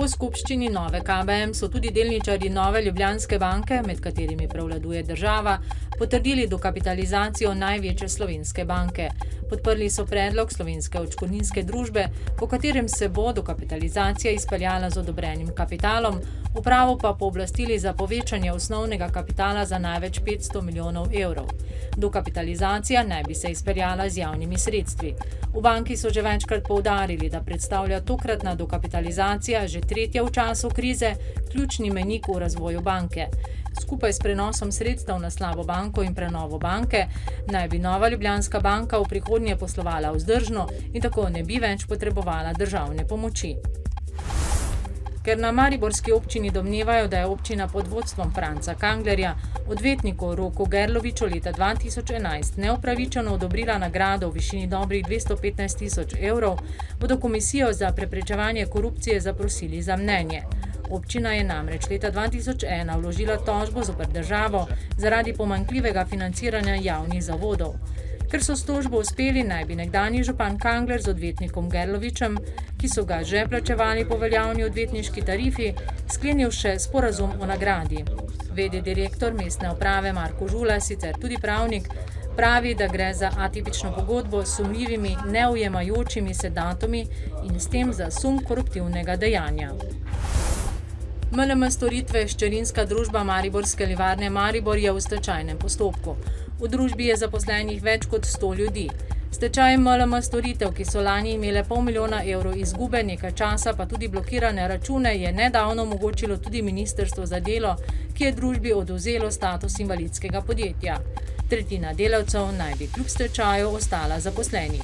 skupščini nove KBM so tudi delničarji Nove Ljubljanske banke, med katerimi prevladuje država, potrdili dokapitalizacijo največje slovenske banke. Podprli so predlog Slovenske odškodninske družbe, po katerem se bo dokapitalizacija izpeljala z odobrenim kapitalom, upravo pa pooblastili za povečanje osnovnega kapitala za največ 500 milijonov evrov. Dokapitalizacija naj bi se izpeljala z javnimi sredstvi. V banki so že večkrat poudarili, da predstavlja tokratna dokapitalizacija, že tretja v času krize, ključni mejnik v razvoju banke. Skupaj s prenosom sredstev na slabo banko in prenovo banke naj bi Nova Ljubljanska banka v prihodnje poslovala vzdržno in tako ne bi več potrebovala državne pomoči. Ker na mariborski občini domnevajo, da je občina pod vodstvom Franca Kanglerja odvetniku Roku Gerloviču leta 2011 neupravičeno odobrila nagrado v višini dobrih 215 tisoč evrov, bodo komisijo za preprečevanje korupcije zaprosili za mnenje. Občina je namreč leta 2001 vložila tožbo zoper državo zaradi pomanjkljivega financiranja javnih zavodov. Ker so s tožbo uspeli, naj bi nekdanji župan Kangler z odvetnikom Gerlovičem, ki so ga že plačevali po veljavni odvetniški tarifi, sklenil še sporazum o nagradi. V.d. direktor mestne uprave Marko Žula, sicer tudi pravnik, pravi, da gre za atipično pogodbo s sumljivimi, neujemajočimi se datumi in s tem za sum koruptivnega dejanja. MLM Storitve, hčerinska družba Mariborske livarne Maribor, je v stečajnem postopku. V družbi je zaposlenih več kot 100 ljudi. Stečaj MLM Storitev, ki so lani imele $500 milijona evrov izgube, nekaj časa pa tudi blokirane račune, je nedavno omogočilo tudi Ministrstvo za delo, ki je družbi odvzelo status invalidskega podjetja. Tretjina delavcev naj bi kljub stečaju ostala zaposlenih.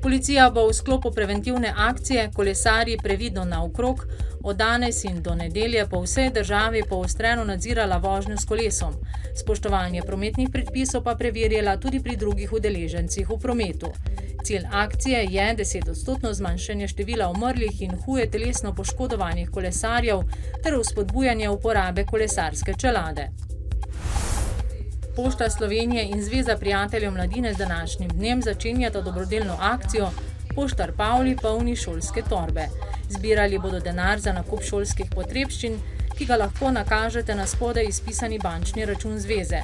Policija bo v sklopu preventivne akcije Kolesarji previdno naokrog od danes in do nedelje po vsej državi poostreno nadzirala vožnjo s kolesom. Spoštovanje prometnih predpisov pa preverjala tudi pri drugih udeležencih v prometu. Cilj akcije je 10% zmanjšanje števila umrlih in huje telesno poškodovanih kolesarjev ter vzpodbujanje uporabe kolesarske čelade. Pošta Slovenije in Zveza prijateljev mladine z današnjim dnem začenjata dobrodelno akcijo Poštar Pavli polni šolske torbe. Zbirali bodo denar za nakup šolskih potrebščin, ki ga lahko nakažete na spodaj izpisani bančni račun zveze.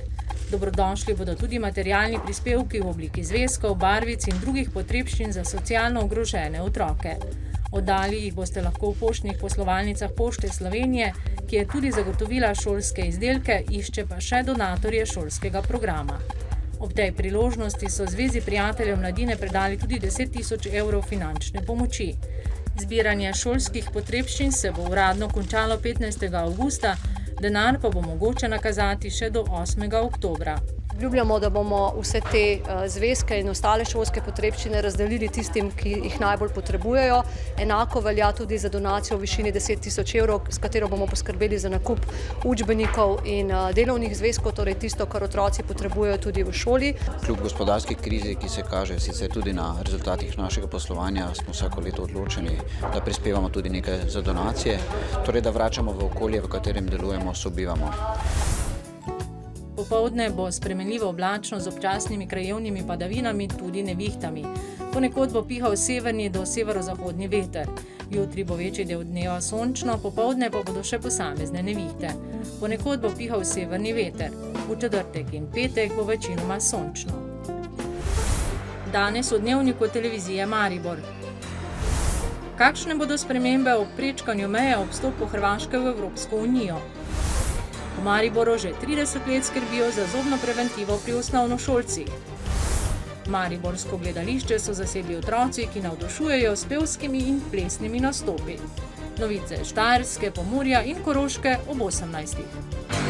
Dobrodošli bodo tudi materialni prispevki v obliki zvezkov, barvic in drugih potrebščin za socialno ogrožene otroke. Oddali jih boste lahko v poštnih poslovalnicah Pošte Slovenije, ki je tudi zagotovila šolske izdelke, išče pa še donatorje šolskega programa. Ob tej priložnosti so Zvezi prijateljev mladine predali tudi 10 tisoč evrov finančne pomoči. Zbiranje šolskih potrebščin se bo uradno končalo 15. avgusta, denar pa bo mogoče nakazati še do 8. oktobra. Obljubljamo, da bomo vse te zvezke in ostale šolske potrebščine razdelili tistim, ki jih najbolj potrebujejo. Enako velja tudi za donacijo v višini 10 tisoč evrov, s katero bomo poskrbeli za nakup učbenikov in delovnih zvezkov, torej tisto, kar otroci potrebujejo tudi v šoli. Kljub gospodarski krizi, ki se kaže sicer tudi na rezultatih našega poslovanja, smo vsako leto odločeni, da prispevamo tudi nekaj za donacije, torej da vračamo v okolje, v katerem delujemo, sobivamo. Popoldne bo spremenljivo oblačno z občasnimi krajevnimi padavinami, tudi nevihtami. Ponekod bo pihal severni do severozahodni veter. Jutri bo večji del dneva sončno, popoldne pa bodo še posamezne nevihte. Ponekod bo pihal severni veter. V četrtek in petek bo večinoma sončno. Danes v dnevniku televizije Maribor. Kakšne bodo spremembe ob prečkanju meje ob vstopu Hrvaške v Evropsko unijo? V Mariboru že 30 let skrbijo za zobno preventivo pri osnovnošolcih. Mariborsko gledališče so zasedli otroci, ki navdušujejo s pevskimi in plesnimi nastopi. Novice Štajerske, Pomurja in Koroške ob 18.